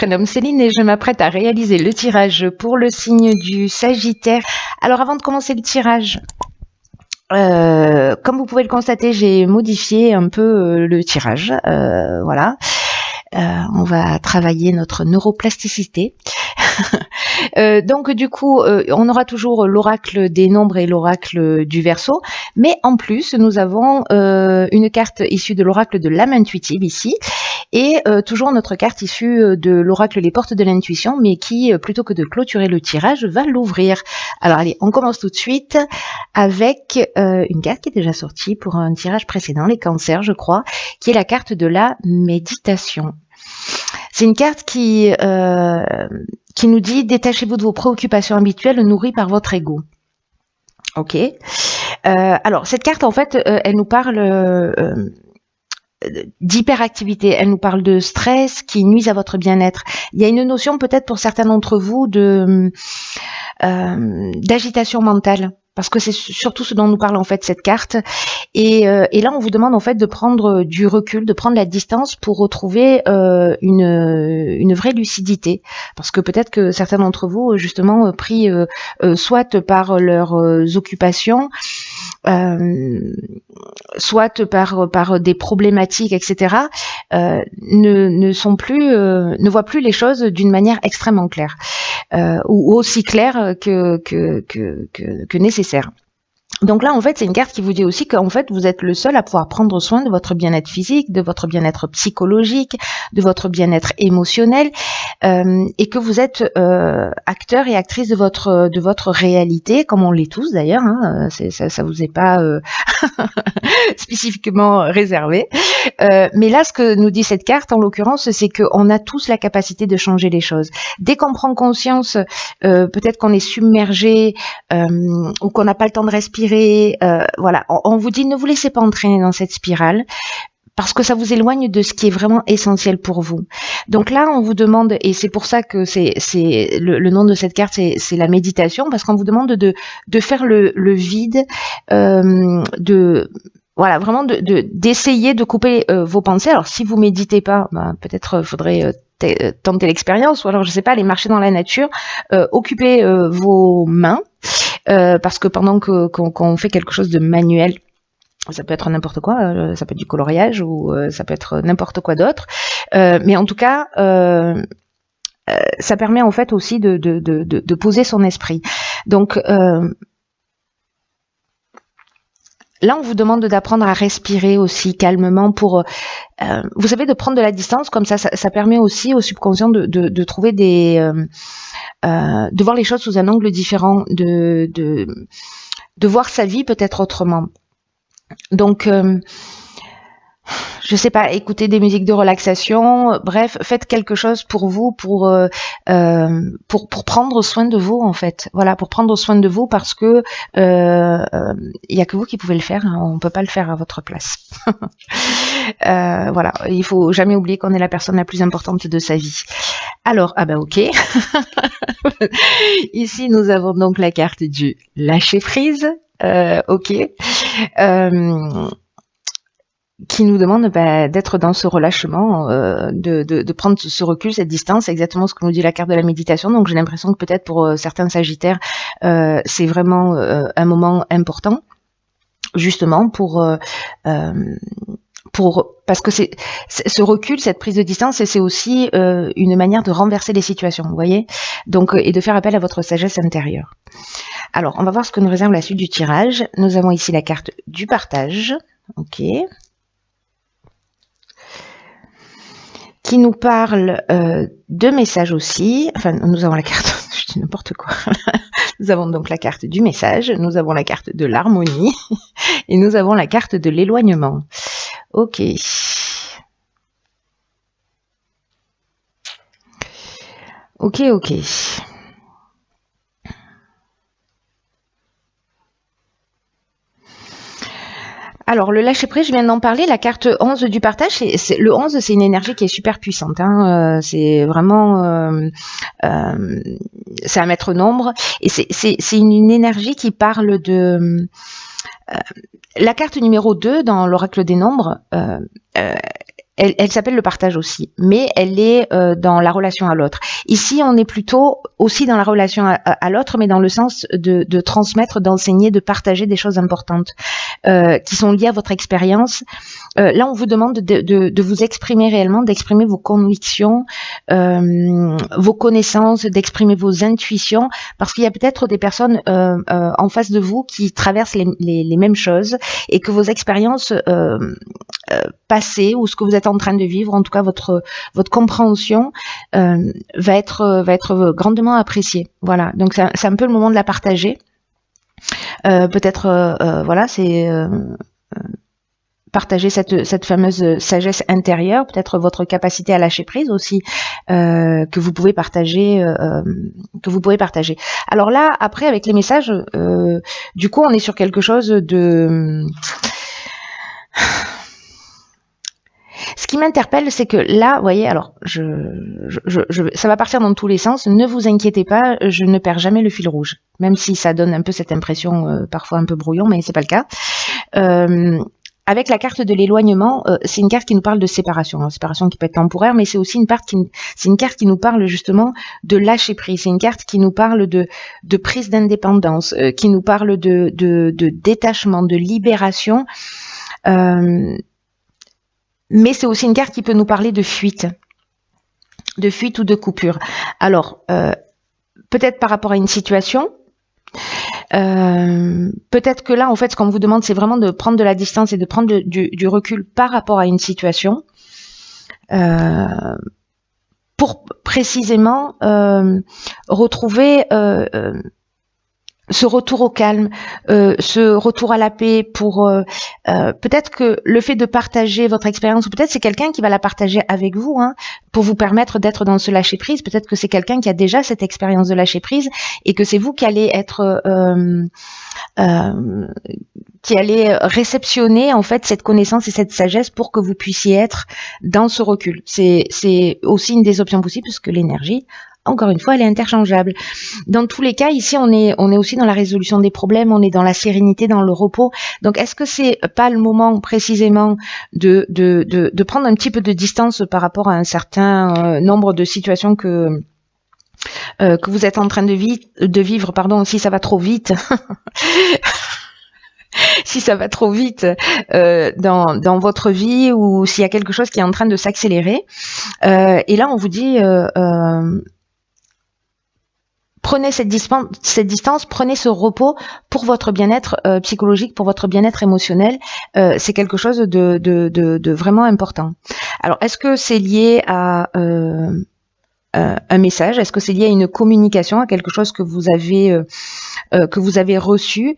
Prénom Céline et je m'apprête à réaliser le tirage pour le signe du Sagittaire. Alors avant de commencer le tirage, comme vous pouvez le constater, j'ai modifié un peu le tirage. Voilà. On va travailler notre neuroplasticité. Donc du coup, on aura toujours l'oracle des nombres et l'oracle du Verseau, mais en plus, nous avons une carte issue de l'oracle de l'âme intuitive ici, et toujours notre carte issue de l'oracle des portes de l'intuition, mais qui, plutôt que de clôturer le tirage, va l'ouvrir. Alors allez, on commence tout de suite avec une carte qui est déjà sortie pour un tirage précédent, les cancers, je crois, qui est la carte de la méditation. C'est une carte qui nous dit « Détachez-vous de vos préoccupations habituelles nourries par votre ego ». Ok. Alors, cette carte, en fait, elle nous parle d'hyperactivité, elle nous parle de stress qui nuise à votre bien-être. Il y a une notion, peut-être pour certains d'entre vous, d'agitation mentale. Parce que c'est surtout ce dont nous parle en fait cette carte. Et là, on vous demande en fait de prendre du recul, de prendre la distance pour retrouver une vraie lucidité. Parce que peut-être que certains d'entre vous, justement, pris soit par leurs occupations, soit par des problématiques, etc., ne voient plus les choses d'une manière extrêmement claire, ou aussi claire que nécessaire. Donc là, en fait, c'est une carte qui vous dit aussi qu'en fait, vous êtes le seul à pouvoir prendre soin de votre bien-être physique, de votre bien-être psychologique, de votre bien-être émotionnel, et que vous êtes acteur et actrice de votre réalité, comme on l'est tous d'ailleurs. Hein, ça vous est pas spécifiquement réservé. Mais là, ce que nous dit cette carte, en l'occurrence, c'est qu'on a tous la capacité de changer les choses. Dès qu'on prend conscience, peut-être qu'on est submergé ou qu'on n'a pas le temps de respirer, voilà, on vous dit ne vous laissez pas entraîner dans cette spirale parce que ça vous éloigne de ce qui est vraiment essentiel pour vous. Donc là, on vous demande, et c'est pour ça que c'est le nom de cette carte, c'est la méditation, parce qu'on vous demande de faire le vide, voilà, vraiment d'essayer de couper vos pensées. Alors si vous méditez pas, peut-être faudrait tenter l'expérience, ou alors je sais pas, aller marcher dans la nature, occuper vos mains, parce que pendant qu'on fait quelque chose de manuel, ça peut être n'importe quoi, ça peut être du coloriage ou ça peut être n'importe quoi d'autre, mais en tout cas ça permet en fait aussi de poser son esprit. Donc là, on vous demande d'apprendre à respirer aussi calmement pour, vous savez, de prendre de la distance, comme ça permet aussi au subconscient de trouver de voir les choses sous un angle différent, de voir sa vie peut-être autrement. Donc, je sais pas, écoutez des musiques de relaxation, bref, faites quelque chose pour vous, pour prendre soin de vous en fait. Voilà, pour prendre soin de vous parce que il y a que vous qui pouvez le faire, hein, on peut pas le faire à votre place. Voilà, il faut jamais oublier qu'on est la personne la plus importante de sa vie. Alors, ok. Ici, nous avons donc la carte du lâcher prise. Ok. Qui nous demande d'être dans ce relâchement, de prendre ce recul, cette distance. C'est exactement ce que nous dit la carte de la méditation. Donc j'ai l'impression que peut-être pour certains Sagittaires, c'est vraiment un moment important, justement parce que c'est ce recul, cette prise de distance, et c'est aussi une manière de renverser les situations, vous voyez, donc et de faire appel à votre sagesse intérieure. Alors, on va voir ce que nous réserve la suite du tirage. Nous avons ici la carte du partage, ok, qui nous parle de messages aussi. Enfin, nous avons la carte, je dis n'importe quoi. Nous avons donc la carte du message, nous avons la carte de l'harmonie et nous avons la carte de l'éloignement. Ok. Ok. Alors, le lâcher-prise, je viens d'en parler, la carte 11 du partage, le 11, c'est une énergie qui est super puissante. Hein, c'est vraiment... c'est un maître nombre. Et c'est une énergie qui parle de... la carte numéro 2 dans l'oracle des nombres, elle s'appelle le partage aussi, mais elle est dans la relation à l'autre. Ici, on est plutôt aussi dans la relation à l'autre, mais dans le sens de transmettre, d'enseigner, de partager des choses importantes qui sont liées à votre expérience. Là, on vous demande de vous exprimer réellement, d'exprimer vos convictions, vos connaissances, d'exprimer vos intuitions, parce qu'il y a peut-être des personnes en face de vous qui traversent les mêmes choses et que vos expériences passées ou ce que vous êtes en train de vivre, en tout cas votre compréhension va être grandement appréciée. Voilà, donc c'est un peu le moment de la partager. Peut-être voilà, c'est partager cette fameuse sagesse intérieure, peut-être votre capacité à lâcher prise aussi, que vous pouvez partager. Alors là, après, avec les messages, du coup, on est sur quelque chose de... Ce qui m'interpelle, c'est que là, vous voyez, alors, ça va partir dans tous les sens. Ne vous inquiétez pas, je ne perds jamais le fil rouge, même si ça donne un peu cette impression, parfois un peu brouillon, mais c'est pas le cas. Avec la carte de l'éloignement, c'est une carte qui nous parle de séparation. Alors, séparation qui peut être temporaire, mais c'est aussi une carte qui nous parle justement de lâcher prise. C'est une carte qui nous parle de prise d'indépendance, qui nous parle de détachement, de libération. Mais c'est aussi une carte qui peut nous parler de fuite ou de coupure. Alors, peut-être par rapport à une situation, peut-être que là, en fait, ce qu'on vous demande, c'est vraiment de prendre de la distance et de prendre du recul par rapport à une situation, pour précisément retrouver ce retour au calme, ce retour à la paix, pour peut-être que le fait de partager votre expérience, ou peut-être c'est quelqu'un qui va la partager avec vous, hein, pour vous permettre d'être dans ce lâcher prise. Peut-être que c'est quelqu'un qui a déjà cette expérience de lâcher prise et que c'est vous qui allez être qui allez réceptionner en fait cette connaissance et cette sagesse pour que vous puissiez être dans ce recul. C'est aussi une des options possibles, parce que l'énergie, encore une fois, elle est interchangeable. Dans tous les cas, ici, on est aussi dans la résolution des problèmes, on est dans la sérénité, dans le repos. Donc, est-ce que c'est pas le moment précisément de prendre un petit peu de distance par rapport à un certain nombre de situations que vous êtes en train de vivre, pardon, si ça va trop vite. Si ça va trop vite dans votre vie, ou s'il y a quelque chose qui est en train de s'accélérer. Et là, on vous dit... prenez cette distance, prenez ce repos pour votre bien-être psychologique, pour votre bien-être émotionnel. C'est quelque chose de vraiment important. Alors, est-ce que c'est lié à un message? Est-ce que c'est lié à une communication, à quelque chose que vous avez reçu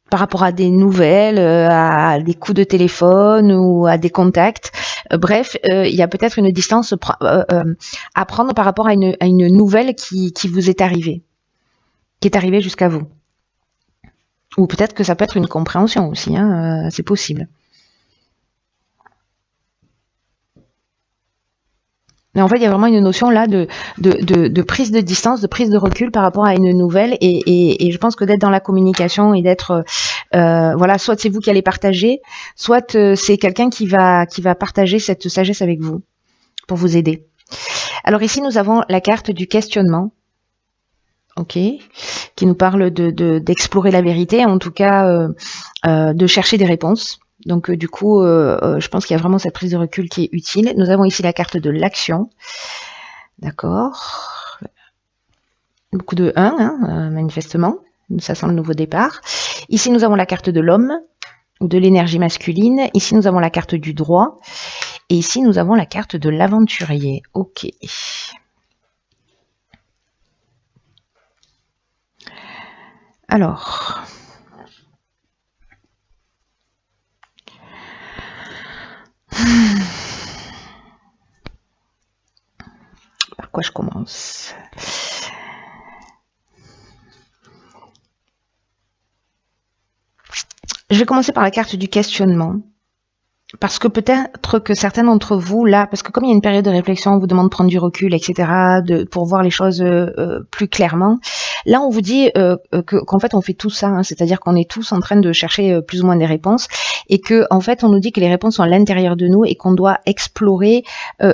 par rapport à des nouvelles, à des coups de téléphone ou à des contacts? Bref, il y a peut-être une distance à prendre par rapport à une nouvelle qui vous est arrivée, qui est arrivée jusqu'à vous. Ou peut-être que ça peut être une compréhension aussi, hein, c'est possible. Mais en fait, il y a vraiment une notion là de prise de distance, de prise de recul par rapport à une nouvelle, et je pense que d'être dans la communication et d'être voilà, soit c'est vous qui allez partager, soit c'est quelqu'un qui va partager cette sagesse avec vous pour vous aider. Alors ici, nous avons la carte du questionnement, ok, qui nous parle d'explorer la vérité, en tout cas de chercher des réponses. Donc du coup, je pense qu'il y a vraiment cette prise de recul qui est utile. Nous avons ici la carte de l'action. D'accord. Beaucoup de 1, hein, manifestement. Ça sent le nouveau départ. Ici, nous avons la carte de l'homme, ou de l'énergie masculine. Ici, nous avons la carte du droit. Et ici, nous avons la carte de l'aventurier. Ok. Alors... par quoi je commence? Je vais commencer par la carte du questionnement. parce que peut-être que certains d'entre vous, là, parce que comme il y a une période de réflexion, on vous demande de prendre du recul, etc., pour voir les choses plus clairement, là, on vous dit qu'en fait, on fait tout ça, hein, c'est-à-dire qu'on est tous en train de chercher plus ou moins des réponses, et que en fait, on nous dit que les réponses sont à l'intérieur de nous et qu'on doit explorer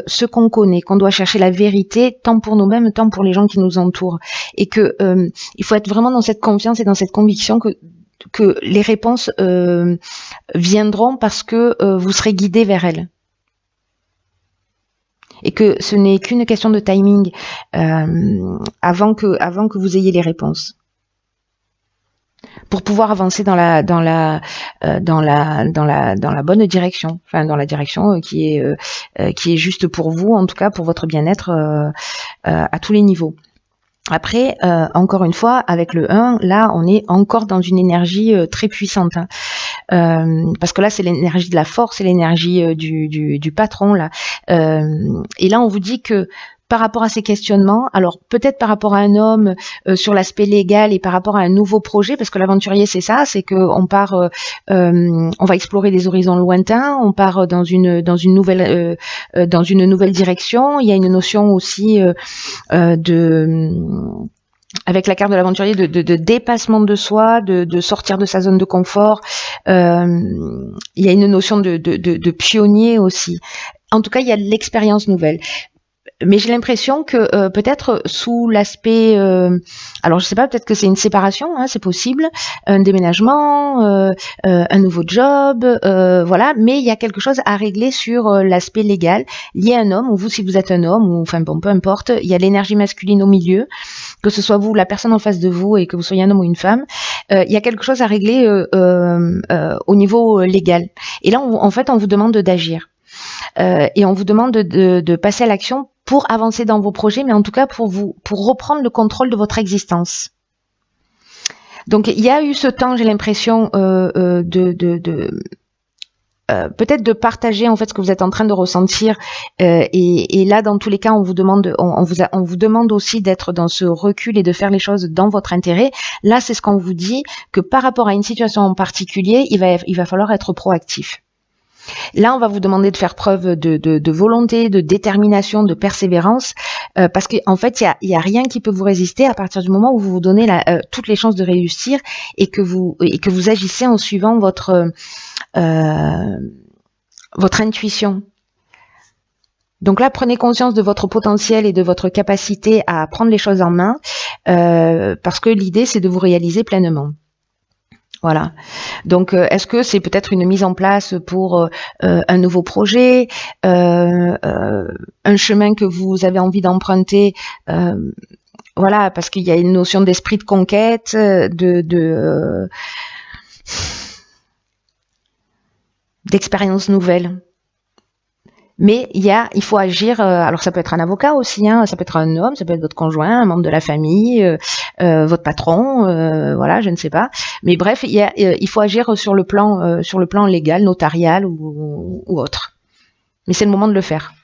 ce qu'on connaît, qu'on doit chercher la vérité, tant pour nous-mêmes, tant pour les gens qui nous entourent, et que il faut être vraiment dans cette confiance et dans cette conviction que les réponses viendront parce que vous serez guidé vers elles. Et que ce n'est qu'une question de timing avant que vous ayez les réponses. Pour pouvoir avancer dans la bonne direction, enfin dans la direction qui est juste pour vous, en tout cas pour votre bien-être à tous les niveaux. Après, encore une fois, avec le 1, là, on est encore dans une énergie très puissante. Hein. Parce que là, c'est l'énergie de la force, c'est l'énergie du patron. Là. Et là, on vous dit que par rapport à ces questionnements, alors peut-être par rapport à un homme sur l'aspect légal et par rapport à un nouveau projet, parce que l'aventurier c'est ça, c'est que on part, on va explorer des horizons lointains, on part dans une nouvelle direction. Il y a une notion aussi avec la carte de l'aventurier de dépassement de soi, de sortir de sa zone de confort. Il y a une notion de pionnier aussi. En tout cas, il y a l'expérience nouvelle. Mais j'ai l'impression que peut-être sous l'aspect, alors je sais pas, peut-être que c'est une séparation, hein, c'est possible, un déménagement, un nouveau job, voilà. Mais il y a quelque chose à régler sur l'aspect légal lié à un homme, ou vous si vous êtes un homme, ou enfin bon, peu importe. Il y a l'énergie masculine au milieu, que ce soit vous, la personne en face de vous, et que vous soyez un homme ou une femme. Il y a quelque chose à régler au niveau légal. Et là, en fait, on vous demande d'agir. Et on vous demande de passer à l'action pour avancer dans vos projets, mais en tout cas pour reprendre le contrôle de votre existence. Donc il y a eu ce temps, j'ai l'impression, peut-être de partager en fait ce que vous êtes en train de ressentir. Et là, dans tous les cas, on vous demande aussi d'être dans ce recul et de faire les choses dans votre intérêt. Là, c'est ce qu'on vous dit, que par rapport à une situation en particulier, il va falloir être proactif. Là, on va vous demander de faire preuve de volonté, de détermination, de persévérance, parce qu'en fait, il y a rien qui peut vous résister à partir du moment où vous vous donnez toutes les chances de réussir et que vous agissez en suivant votre intuition. Donc là, prenez conscience de votre potentiel et de votre capacité à prendre les choses en main, parce que l'idée, c'est de vous réaliser pleinement. Voilà. Donc, est-ce que c'est peut-être une mise en place pour un nouveau projet, un chemin que vous avez envie d'emprunter, voilà, parce qu'il y a une notion d'esprit de conquête, d'expérience nouvelle. Mais il faut agir. Alors ça peut être un avocat aussi, hein, ça peut être un homme, ça peut être votre conjoint, un membre de la famille, votre patron, voilà, je ne sais pas. Mais bref, il faut agir sur le plan légal, notarial ou autre. Mais c'est le moment de le faire.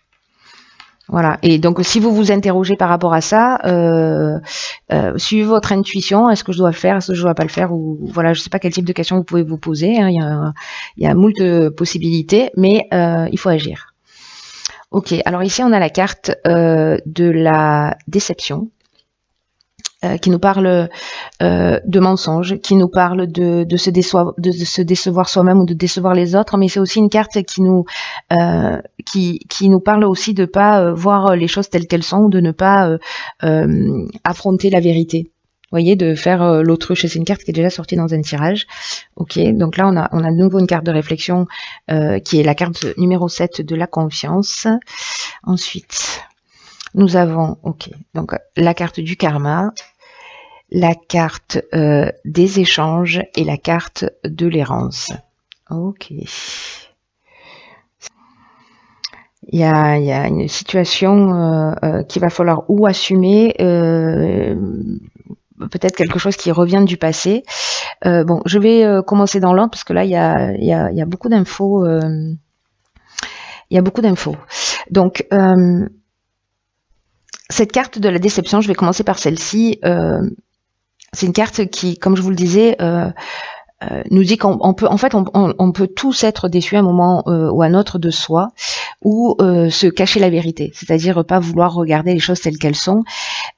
Voilà. Et donc si vous vous interrogez par rapport à ça, suivez votre intuition. Est-ce que je dois le faire, est-ce que je dois pas le faire, ou voilà, je sais pas quel type de questions vous pouvez vous poser. Hein, il y a moult possibilités, mais il faut agir. Ok, alors ici on a la carte de la déception qui nous parle de mensonges, qui nous parle de se décevoir soi-même ou de décevoir les autres, mais c'est aussi une carte qui nous parle aussi de pas voir les choses telles qu'elles sont ou de ne pas affronter la vérité. Vous voyez, de faire l'autruche. C'est une carte qui est déjà sortie dans un tirage. Ok, donc là on a de nouveau une carte de réflexion qui est la carte numéro 7 de la confiance. Ensuite, nous avons donc la carte du karma, la carte des échanges et la carte de l'errance. Ok. Il y a une situation qu'il va falloir ou assumer, peut-être quelque chose qui revient du passé. Bon, je vais commencer dans l'ordre parce que là il y a beaucoup d'infos. Il y a beaucoup d'infos. Donc cette carte de la déception, je vais commencer par celle-ci. C'est une carte qui, comme je vous le disais, nous dit qu'on peut, en fait, on peut tous être déçus à un moment ou à un autre de soi, ou se cacher la vérité, c'est-à-dire pas vouloir regarder les choses telles qu'elles sont,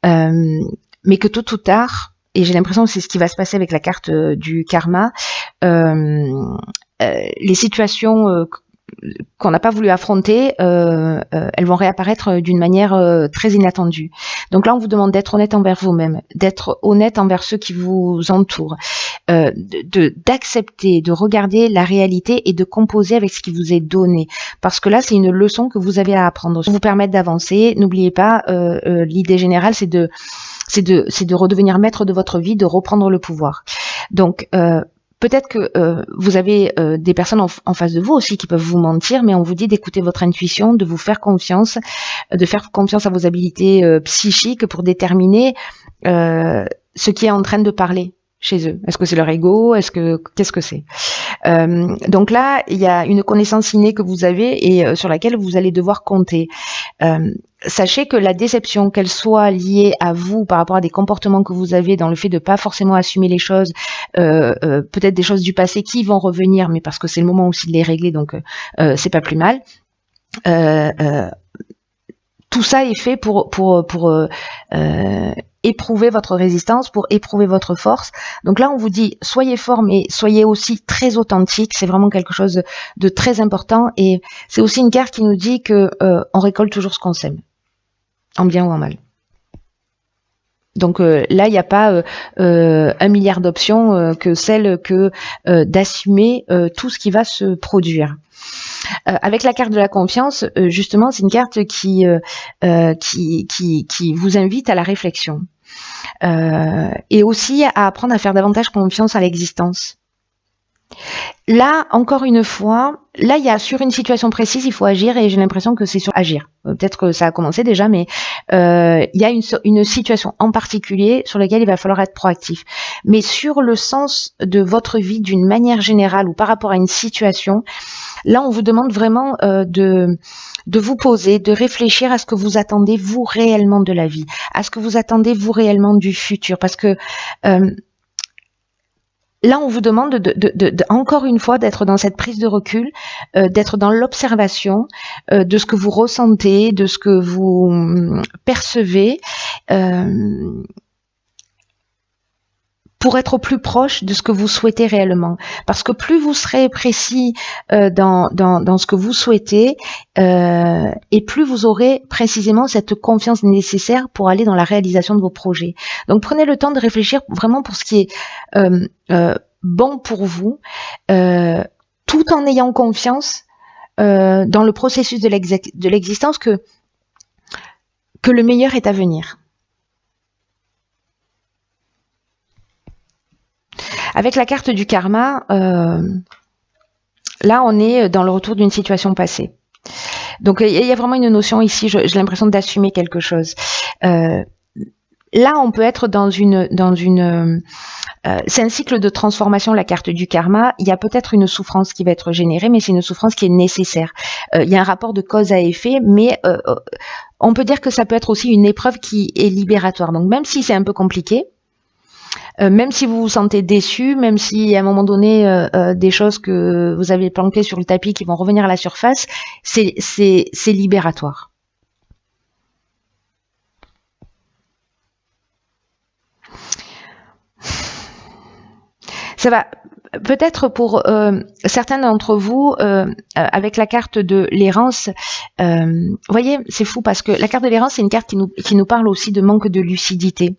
mais que tôt ou tard, et j'ai l'impression que c'est ce qui va se passer avec la carte du karma, les situations qu'on n'a pas voulu affronter, elles vont réapparaître d'une manière très inattendue. Donc là, on vous demande d'être honnête envers vous-même, d'être honnête envers ceux qui vous entourent, d'accepter, de regarder la réalité et de composer avec ce qui vous est donné. Parce que là, c'est une leçon que vous avez à apprendre. Pour vous permettre d'avancer, n'oubliez pas, l'idée générale, c'est de redevenir maître de votre vie, de reprendre le pouvoir. Donc, peut-être que vous avez des personnes en face de vous aussi qui peuvent vous mentir, mais on vous dit d'écouter votre intuition, de vous faire confiance, de faire confiance à vos habiletés psychiques pour déterminer ce qui est en train de parler chez eux. Est-ce que c'est leur ego? Qu'est-ce que c'est? Donc là, il y a une connaissance innée que vous avez et sur laquelle vous allez devoir compter. Sachez que la déception, qu'elle soit liée à vous par rapport à des comportements que vous avez dans le fait de pas forcément assumer les choses, peut-être des choses du passé qui vont revenir, mais parce que c'est le moment aussi de les régler, donc c'est pas plus mal. Tout ça est fait pour éprouver votre résistance, pour éprouver votre force. Donc là, on vous dit, soyez fort, mais soyez aussi très authentique. C'est vraiment quelque chose de très important. Et c'est aussi une carte qui nous dit que on récolte toujours ce qu'on sème, en bien ou en mal. Donc là, il n'y a pas 1 milliard d'options que celle que d'assumer tout ce qui va se produire. Avec la carte de la confiance, justement, c'est une carte qui vous invite à la réflexion et aussi à apprendre à faire davantage confiance à l'existence. Là, encore une fois, là, il y a sur une situation précise, il faut agir et j'ai l'impression que c'est sur agir. Peut-être que ça a commencé déjà, mais il y a une situation en particulier sur laquelle il va falloir être proactif. Mais sur le sens de votre vie d'une manière générale ou par rapport à une situation, là, on vous demande vraiment de vous poser, de réfléchir à ce que vous attendez vous réellement de la vie, à ce que vous attendez vous réellement du futur, parce que là, on vous demande encore une fois d'être dans cette prise de recul, d'être dans l'observation de ce que vous ressentez, de ce que vous percevez, pour être au plus proche de ce que vous souhaitez réellement. Parce que plus vous serez précis dans ce que vous souhaitez, et plus vous aurez précisément cette confiance nécessaire pour aller dans la réalisation de vos projets. Donc prenez le temps de réfléchir vraiment pour ce qui est bon pour vous, tout en ayant confiance dans le processus de l'existence que le meilleur est à venir. Avec la carte du karma, là on est dans le retour d'une situation passée. Donc il y a vraiment une notion ici, j'ai l'impression d'assumer quelque chose. Là on peut être dans une c'est un cycle de transformation, la carte du karma. Il y a peut-être une souffrance qui va être générée, mais c'est une souffrance qui est nécessaire. Il y a un rapport de cause à effet, mais on peut dire que ça peut être aussi une épreuve qui est libératoire. Donc même si c'est un peu compliqué, même si vous vous sentez déçu, même si à un moment donné des choses que vous avez planquées sur le tapis qui vont revenir à la surface, c'est libératoire. Ça va peut-être pour certains d'entre vous, avec la carte de l'errance, vous voyez, c'est fou parce que la carte de l'errance, c'est une carte qui nous parle aussi de manque de lucidité.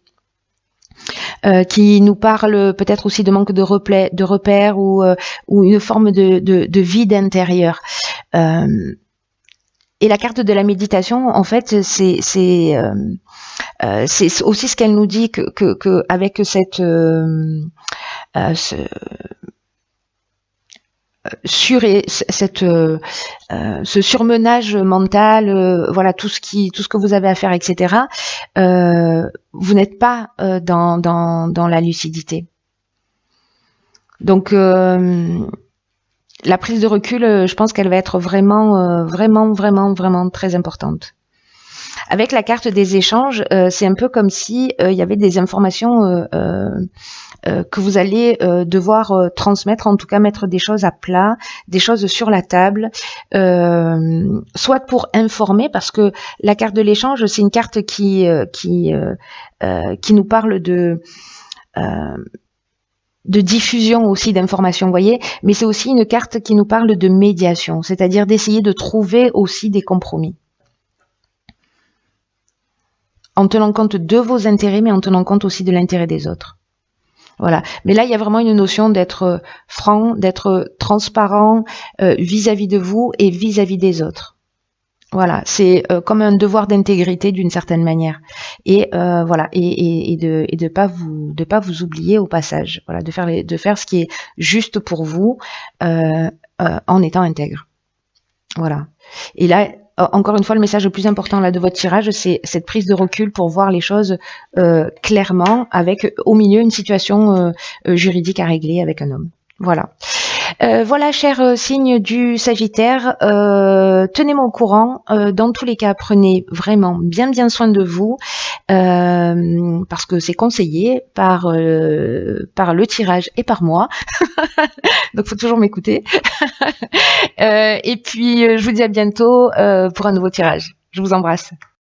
Qui nous parle peut-être aussi de manque de repères ou une forme de vide intérieur. Et la carte de la méditation, en fait, c'est aussi ce qu'elle nous dit que avec cette ce surmenage mental, voilà tout ce que vous avez à faire, etc. Vous n'êtes pas dans la lucidité. Donc la prise de recul, je pense qu'elle va être vraiment très importante. Avec la carte des échanges, c'est un peu comme si il y avait des informations que vous allez devoir transmettre, en tout cas mettre des choses à plat, des choses sur la table, soit pour informer, parce que la carte de l'échange, c'est une carte qui nous parle de diffusion aussi d'informations, vous voyez, mais c'est aussi une carte qui nous parle de médiation, c'est-à-dire d'essayer de trouver aussi des compromis, en tenant compte de vos intérêts, mais en tenant compte aussi de l'intérêt des autres. Voilà. Mais là, il y a vraiment une notion d'être franc, d'être transparent vis-à-vis de vous et vis-à-vis des autres. Voilà, c'est comme un devoir d'intégrité d'une certaine manière. Et voilà, et de pas vous oublier au passage. Voilà, de faire ce qui est juste pour vous en étant intègre. Voilà. Et là, encore une fois, le message le plus important là de votre tirage, c'est cette prise de recul pour voir les choses clairement, avec au milieu une situation juridique à régler avec un homme. Voilà. Voilà, cher signe du Sagittaire, tenez-moi au courant. Dans tous les cas, prenez vraiment bien soin de vous, parce que c'est conseillé par le tirage et par moi. Donc, faut toujours m'écouter. Et puis, je vous dis à bientôt pour un nouveau tirage. Je vous embrasse.